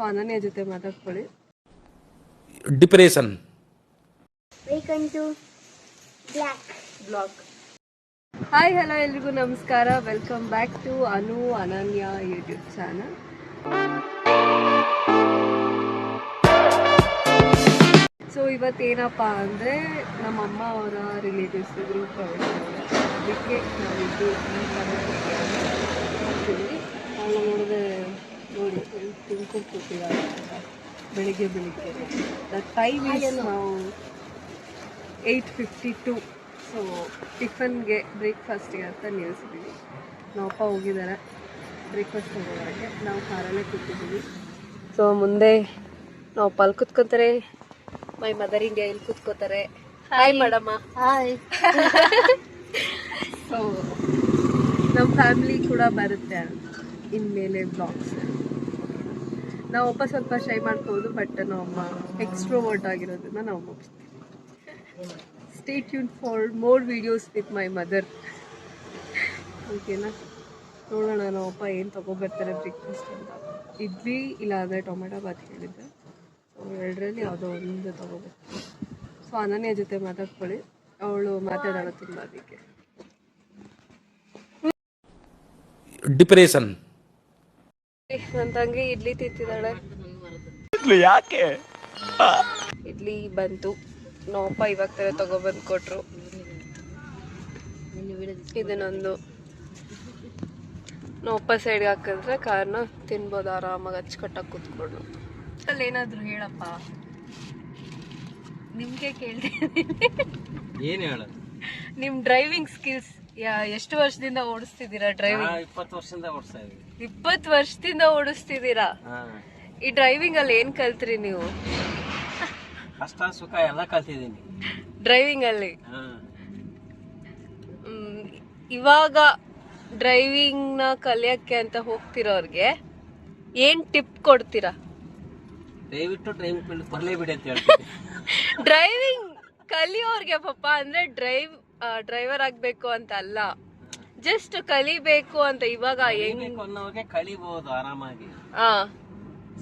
ಅನನ್ಯ ಜೊತೆ ಮಾತಾಡ್ಕೊಳ್ಳಿ. Depression welcome to blog. Hi hello ಎಲ್ರಿಗೂ ನಮಸ್ಕಾರ. Welcome back to Ananya YouTube channel. So ಇವತ್ತೇನಪ್ಪ ಅಂದರೆ ನಮ್ಮಮ್ಮ ಅವರ ರಿಲೇಟಿವ್ಸ್ ಇದ್ರು ಅದಕ್ಕೆ ನಾವಿದ್ದು ಹೋಗ್ತೀವಿ. ಅವಳು ನೋಡಿದ್ರೆ ನೋಡಿ ತಿನ್ಕೊಂಡು ಕೂತಿದ್ದಾರೆ ಬೆಳಿಗ್ಗೆ ದ ಟೈಮ್ ಈಸ್ ನಾವು 8:52. ಸೊ ಟಿಫನ್ಗೆ ಬ್ರೇಕ್ಫಾಸ್ಟಿಗೆ ಅಂತ ನಿಲ್ಲಿಸಿದ್ದೀವಿ. ನಮ್ಮಪ್ಪ ಹೋಗಿದ್ದಾರೆ ಬ್ರೇಕ್ಫಾಸ್ಟ್ ತಗೋಬರೋಕ್ಕೆ. ನಾವು ಕಾರಲ್ಲೇ ಕೂತಿದ್ದೀವಿ. ಸೊ ಮುಂದೆ ನಮ್ಮಪ್ಪ ಅಲ್ಲಿ ಕೂತ್ಕೊತಾರೆ, ಮೈ ಮದರ್ ಇಂಡಿಯಾ ಇಲ್ಲಿ ಕೂತ್ಕೋತಾರೆ. ಹಾಯ್ ಮಾಡಮ್ಮ. ಹಾಯ್. ಸೊ ನಮ್ಮ ಫ್ಯಾಮಿಲಿ ಕೂಡ ಬರುತ್ತೆ ಇನ್ಮೇಲೆ ಬ್ಲಾಗ್ಸ್. ನಾವಪ್ಪ ಸ್ವಲ್ಪ ಶೈ ಮಾಡ್ಬೋದು, ಬಟ್ ನಮ್ಮಮ್ಮ ಎಕ್ಸ್ಟ್ರೋವರ್ಟ್ ಆಗಿರೋದನ್ನ ನಾವು ಮುಗಿಸ್ತೀವಿ. Stay tune for more videos with my mother. ಓಕೆನಾ? ನೋಡೋಣ ನಮ್ಮಪ್ಪ ಏನು ತೊಗೊಬರ್ತಾರೆ ಬ್ರೇಕ್ಫಾಸ್ಟ್ ಅಂತ. ಇಡ್ಲಿ ಇಲ್ಲಾಂದರೆ ಟೊಮೆಟೊ ಬಾತ್ ಹೇಳಿದ್ದೆ. ಸೊ ಎರಡರಲ್ಲಿ ಯಾವುದೋ ಒಂದು ತೊಗೊಬರ್ತೀನಿ. ಸೊ ಅನನ್ಯ ಜೊತೆ ಮಾತಾಡ್ಕೊಳ್ಳಿ. ಅವಳು ಮಾತಾಡೋಣ ತುಂಬ. ಅದಕ್ಕೆ ಡಿಪ್ರೆಷನ್ ನನ್ನ ತಂಗಿ ಇಡ್ಲಿ ತಿಂತಿದ್ದಾಳೆ. ಯಾಕೆ ಇಡ್ಲಿ ಬಂತು. ನಮ್ಮಪ್ಪ ಇವಾಗ ತರ ತಗೊಬಂದು ಕೊಟ್ರು. ಇದನ್ನೊಂದು ನಮ್ಮಪ್ಪ ಸೈಡ್ಗೆ ಹಾಕಿದ್ರೆ ಕಾರಣ ತಿನ್ಬೋದು ಆರಾಮಾಗಿ ಅಚ್ಚುಕಟ್ಟಾಗಿ ಕೂತ್ಕೊಂಡು. ಅಲ್ಲಿ ಏನಾದ್ರು ಹೇಳಪ್ಪ, ನಿಮ್ಗೆ ಕೇಳ್ತೀನಿ. ಏನು ಹೇಳೋದು? ನಿಮ್ ಡ್ರೈವಿಂಗ್ ಸ್ಕಿಲ್ಸ್ ಎಷ್ಟು ವರ್ಷದಿಂದ ಓಡಿಸ್ತಿದ್ದೀರಾ? ಡ್ರೈವಿಂಗ್ 20 ವರ್ಷದಿಂದ ಓಡಿಸ್ತಾ ಇದೀವಿ. 20 ವರ್ಷದಿಂದ ಓಡಿಸ್ತಿದ್ದೀರಾ? ಈ ಡ್ರೈವಿಂಗ್ ಅಲ್ಲಿ ಏನ್ ಕಲ್ತ್ರಿ ನೀವು? ಕಷ್ಟ ಸುಖ ಎಲ್ಲ ಕಲ್ತಿದ್ದೀನಿ ಡ್ರೈವಿಂಗ್ ಅಲ್ಲಿ. ಇವಾಗ ಡ್ರೈವಿಂಗ್ ನ ಕಲಿಯಕ್ಕೆ ಅಂತ ಹೋಗ್ತಿರೋರ್ಗೆ ಏನ್ ಟಿಪ್ ಕೊಡ್ತೀರಾ? ದಯವಿಟ್ಟು ಡ್ರೈವಿಂಗ್ ಫೀಲ್ಡ್ ಬರಲೇಬಿಡಿ ಅಂತ ಹೇಳ್ತೀನಿ. ಡ್ರೈವಿಂಗ್ ಕಲಿಯೋರ್ಗೆ ಪಾಪ ಅಂದ್ರೆ ಡ್ರೈವರ್ ಆಗ್ಬೇಕು ಅಂತ ಅಲ್ಲ, ಜಸ್ಟ್ ಕಲಿಬೇಕು ಅಂತ. ಇವಾಗ ಅನ್ನೋಗೆ ಕಲಿಬಹುದು ಆರಾಮಾಗಿ.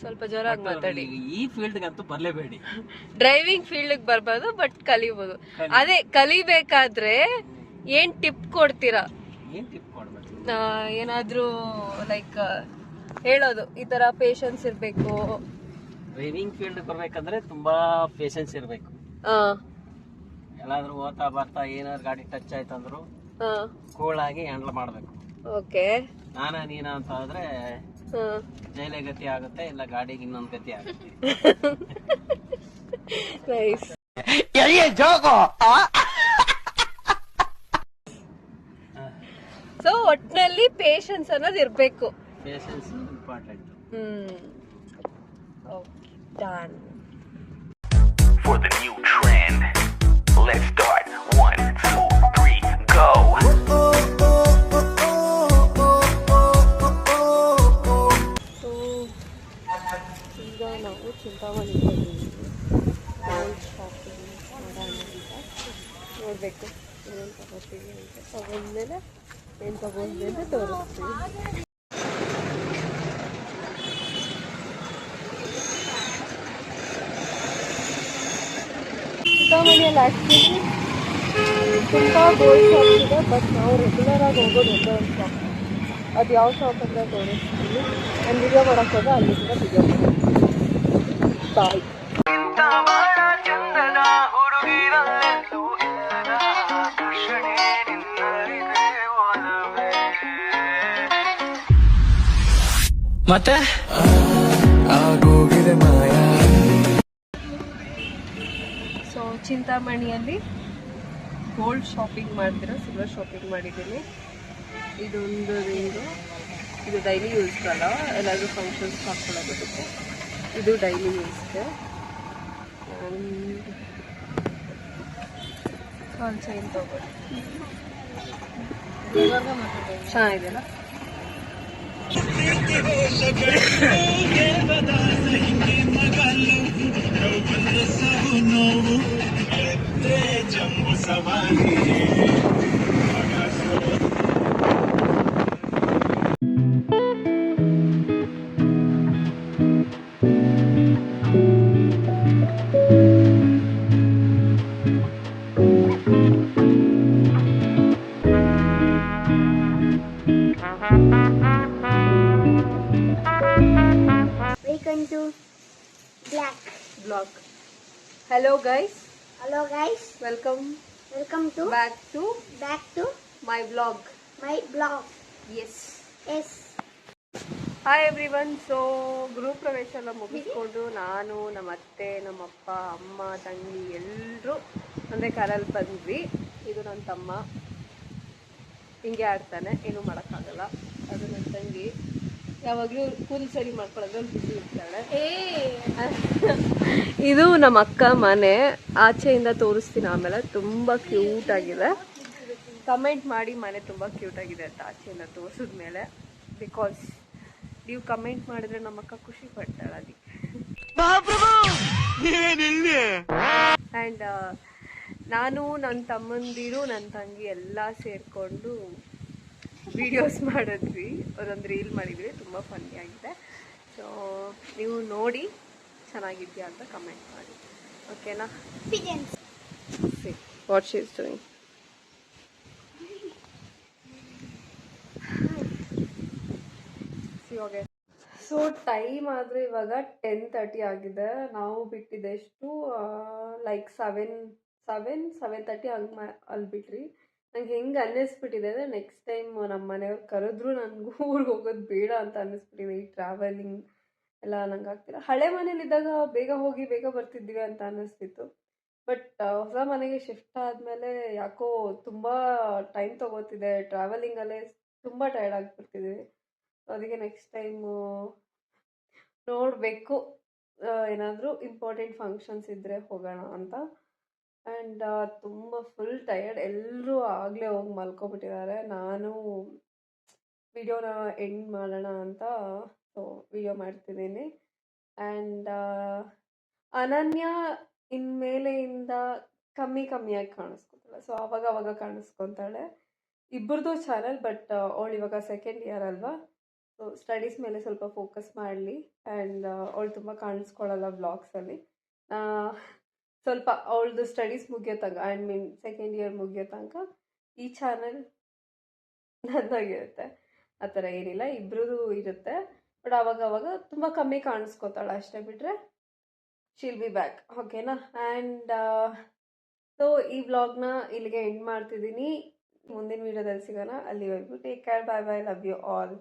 ಸ್ವಲ್ಪ ಜೋರಾಗಿ ಮಾತಾಡಿ. ಈ ಫೀಲ್ಡ್ ಅಂತೂ ಬರಲೇಬೇಡಿ. ಡ್ರೈವಿಂಗ್ ಫೀಲ್ಡ್ ಬರ್ಬಾರ್ದು, ಬಟ್ ಕಲಿಬಹುದು. ಅದೇ ಕಲಿಬೇಕಾದ್ರೆ ಏನ್ ಟಿಪ್ ಕೊಡ್ತೀರಾ? ಏನ್ ಟಿಪ್ ಕೊಡ್ಬೇಕು? ಏನಾದ್ರೂ ಲೈಕ್ ಹೇಳೋದು, ಈ ತರ ಪೇಷನ್ಸ್ ಇರ್ಬೇಕು. ಡ್ರೈವಿಂಗ್ ಫೀಲ್ಡ್ ಬರ್ಬೇಕಂದ್ರೆ ತುಂಬಾ ಪೇಷನ್ಸ್ ಇರ್ಬೇಕು. ಎಲ್ಲಾದ್ರೂ ಓದ್ತಾ ಬರ್ತಾ ಏನಾದ್ರು ಗಾಡಿ ಟಚ್ ಆಯ್ತಂದ್ರು ಕೂಲ್ ಆಗಿ ಹ್ಯಾಂಡಲ್ ಮಾಡ್ಬೇಕು. ಓಕೆ. ನೀನ ಅಂತ ಹೋದ್ರೆ ಜೈಲೇ ಗತಿ ಆಗುತ್ತೆ, ಇಲ್ಲ ಗಾಡಿಗೆ ಇನ್ನೊಂದು ಗತಿ ಆಗುತ್ತೆ. ಸೊ ಒಟ್ನಲ್ಲಿ ಪೇಷನ್ಸ್ ಅನ್ನೋದು ಇರ್ಬೇಕು. Patience important. Okay, done. For the new trend, let's start. 1, 2, 3, go. So ಈಗ ನಾವು ಚಿಂತಾಮಣಿಗೆ ಶಾಪಿಂಗ್ ಮಾಡೋಣ ಅಂತ ನೋಡಬೇಕು ಏನೇನು ತಗೋತೀವಿ ಅಂತ. ತಗೊಂಡ್ಮೇಲೆ ಏನು ತಗೊಂಡ್ವಿ ಅಂತ ತೋರಿಸ್ತೀವಿ. ಚಿಂತಾಮಣಿಯಲ್ಲಿ ಆ್ಯಕ್ಚುಲಿ ತುಂಬ ಗೋಲ್ಡ್ ಶಾಪ್ ಇದೆ, ಬಟ್ ನಾವು ರೆಗ್ಯುಲರ್ ಆಗಿ ಹೋಗೋದು ಒಂದೇ ಒಂದು ಶಾಪ್. ಅದು ಯಾವ ಶಾಪ್ ಅಂತ ತೋರಿಸ್ತೀವಿ. ನಾನು ವಿಡಿಯೋ ಮಾಡೋಕ್ಕೆ ಹೋದ್ರೆ ಅಲ್ಲಿ ಕೂಡ ವಿಡಿಯೋ ಮಾಡ್ತೀನಿ. ಬಾಯ್. ಮತ್ತೆ ಸೊ ಚಿಂತಾಮಣಿಯಲ್ಲಿ ಗೋಲ್ಡ್ ಶಾಪಿಂಗ್ ಮಾಡ್ತೀರಾ, ಸಿಲ್ವರ್ ಶಾಪಿಂಗ್ ಮಾಡಿದ್ದೀನಿ. ಇದೊಂದು ರಿಂಗು, ಇದು ಡೈಲಿ ಯೂಸ್ಗಲ್ಲ, ಎಲ್ಲಾದರೂ ಫಂಕ್ಷನ್ಸ್ ಹಾಕ್ಕೊಳ್ಳೋದಕ್ಕೆ. ಇದು ಡೈಲಿ ಯೂಸ್ಗೆ. ಒಂದು ಚೈನ್ ತಗೊಳ್ಳಿ, ಚೆನ್ನಾಗಿದೆಯಲ್ಲ? Welcome to Black. Blog. Hello guys, Hello guys. Welcome Welcome to back to my blog. my blog. Yes, Yes. Hi everyone. So ಗೃಹ ಪ್ರವೇಶ ಎಲ್ಲ ಮುಗಿಸ್ಕೊಂಡು ನಾನು, ನಮ್ಮ ಅತ್ತೆ, ನಮ್ಮಪ್ಪ, ಅಮ್ಮ, ತಂಗಿ ಎಲ್ಲರೂ ಒಂದೇ ಕಾರಲ್ಲಿ ಬಂದ್ವಿ. ಇದು ನನ್ನ ತಮ್ಮ, ಹಿಂಗೆ ಆಡ್ತಾನೆ, ಏನೂ ಮಾಡೋಕ್ಕಾಗಲ್ಲ. ಅದು ನನ್ನ ತಂಗಿ, ಯಾವಾಗಲೂ ಕೂದಲು ಸರಿ ಮಾಡ್ಕೊಳ್ಳೋದ್ರಲ್ಲಿ ಬಿಸಿ ಇರ್ತಾಳೆ. ಇದು ನಮ್ಮ ಅಕ್ಕ ಮನೆ, ಆಚೆಯಿಂದ ತೋರಿಸ್ತೀನಿ ಆಮೇಲೆ. ತುಂಬ ಕ್ಯೂಟ್ ಆಗಿದೆ. ಕಮೆಂಟ್ ಮಾಡಿ ಮನೆ ತುಂಬ ಕ್ಯೂಟ್ ಆಗಿದೆ ಅಂತ ಆಚೆಯಿಂದ ತೋರಿಸಿದ್ಮೇಲೆ. ಬಿಕಾಸ್ ನೀವು ಕಮೆಂಟ್ ಮಾಡಿದ್ರೆ ನಮ್ಮ ಅಕ್ಕ ಖುಷಿ ಪಡ್ತಾಳೆ ಅದಕ್ಕೆ. ಆ್ಯಂಡ್ ನಾನು, ನನ್ನ ತಮ್ಮಂದಿರು, ನನ್ನ ತಂಗಿ ಎಲ್ಲ ಸೇರಿಕೊಂಡು ವಿಡಿಯೋಸ್ ಮಾಡಿದ್ವಿ, ಅದೊಂದು ರೀಲ್ ಮಾಡಿದ್ವಿ. ತುಂಬ ಫನ್ನಿ ಆಗಿದೆ. ಸೊ ನೀವು ನೋಡಿ ಚೆನ್ನಾಗಿದೆಯಾ ಅಂತ ಕಮೆಂಟ್ ಮಾಡಿ, ಓಕೆನಾ? Pigeons. See what she is doing. So time ಆದರೆ ಇವಾಗ 10:30 ಆಗಿದೆ. ನಾವು ಬಿಟ್ಟಿದ್ದೆಷ್ಟು ಲೈಕ್ 7:30 ಹಂಗೆ ಅಲ್ಲಿ ಬಿಟ್ರಿ. ನಂಗೆ ಹೆಂಗೆ ಅನ್ನಿಸ್ಬಿಟ್ಟಿದೆ ಅಂದರೆ ನೆಕ್ಸ್ಟ್ ಟೈಮ್ ನಮ್ಮ ಮನೆಯವ್ರು ಕರೆದ್ರು ನನಗೂ ಊರಿಗೆ ಹೋಗೋದು ಬೇಡ ಅಂತ ಅನ್ನಿಸ್ಬಿಟ್ಟಿದೆ. ಈ ಟ್ರಾವೆಲಿಂಗ್ ಎಲ್ಲ ನಂಗೆ ಆಗ್ತಿಲ್ಲ. ಹಳೆ ಮನೇಲಿದ್ದಾಗ ಬೇಗ ಹೋಗಿ ಬೇಗ ಬರ್ತಿದ್ವಿ ಅಂತ ಅನ್ನಿಸ್ತಿತ್ತು. ಬಟ್ ಹೊಸ ಮನೆಗೆ ಶಿಫ್ಟ್ ಆದಮೇಲೆ ಯಾಕೋ ತುಂಬ ಟೈಮ್ ತೊಗೋತಿದೆ. ಟ್ರಾವೆಲಿಂಗಲ್ಲೇ ತುಂಬ ಟಯರ್ಡ್ ಆಗಿಬಿಡ್ತಿದ್ದೀವಿ. ಅದಕ್ಕೆ ನೆಕ್ಸ್ಟ್ ಟೈಮು ನೋಡಬೇಕು, ಏನಾದರೂ ಇಂಪಾರ್ಟೆಂಟ್ ಫಂಕ್ಷನ್ಸ್ ಇದ್ದರೆ ಹೋಗೋಣ ಅಂತ. ಆ್ಯಂಡ್ ತುಂಬ ಫುಲ್ ಟಯರ್ಡ್. ಎಲ್ಲರೂ ಆಗಲೇ ಹೋಗಿ ಮಲ್ಕೊಬಿಟ್ಟಿದ್ದಾರೆ. ನಾನು ವಿಡಿಯೋನ ಎಂಡ್ ಮಾಡೋಣ ಅಂತ ಸೊ ವಿಡಿಯೋ ಮಾಡ್ತಿದ್ದೀನಿ. ಆ್ಯಂಡ್ ಅನನ್ಯ ಇನ್ಮೇಲೆಯಿಂದ ಕಮ್ಮಿಯಾಗಿ ಕಾಣಿಸ್ಕೊತಾಳೆ. ಸೊ ಅವಾಗ ಕಾಣಿಸ್ಕೊತಾಳೆ. ಇಬ್ಬರದು ಚಾನಲ್, ಬಟ್ ಅವಳು ಇವಾಗ ಸೆಕೆಂಡ್ ಇಯರ್ ಅಲ್ವಾ, ಸೊ ಸ್ಟಡೀಸ್ ಮೇಲೆ ಸ್ವಲ್ಪ ಫೋಕಸ್ ಮಾಡಲಿ. ಆ್ಯಂಡ್ ಅವಳು ತುಂಬ ಕಾಣಿಸ್ಕೊಳ್ಳಲ್ಲ ವ್ಲಾಗ್ಸಲ್ಲಿ. ಸ್ವಲ್ಪ ಅವಳದು ಸ್ಟಡೀಸ್ ಮುಗಿಯೋ ತನಕ, ಐ ಮೀನ್ ಸೆಕೆಂಡ್ ಇಯರ್ ಮುಗಿಯೋ ತನಕ ಈ ಚಾನಲ್ ನನ್ನದಾಗಿರುತ್ತೆ. ಆ ಥರ ಏನಿಲ್ಲ, ಇಬ್ಬರದು ಇರುತ್ತೆ. ಬಟ್ ಅವಾಗ ತುಂಬ ಕಮ್ಮಿ ಕಾಣಿಸ್ಕೊತಾಳೆ ಅಷ್ಟೇ, ಬಿಟ್ಟರೆ ಶಿಲ್ ಬಿ ಬ್ಯಾಕ್, ಓಕೆನಾ? ಆ್ಯಂಡ್ ಸೊ ಈ ವ್ಲಾಗ್ನ ಇಲ್ಲಿಗೆ ಎಂಡ್ ಮಾಡ್ತಿದ್ದೀನಿ. ಮುಂದಿನ ವೀಡಿಯೋದಲ್ಲಿ ಸಿಗೋಣ. ಅಲ್ಲಿವರೆಗೂ take care, bye bye, love you all.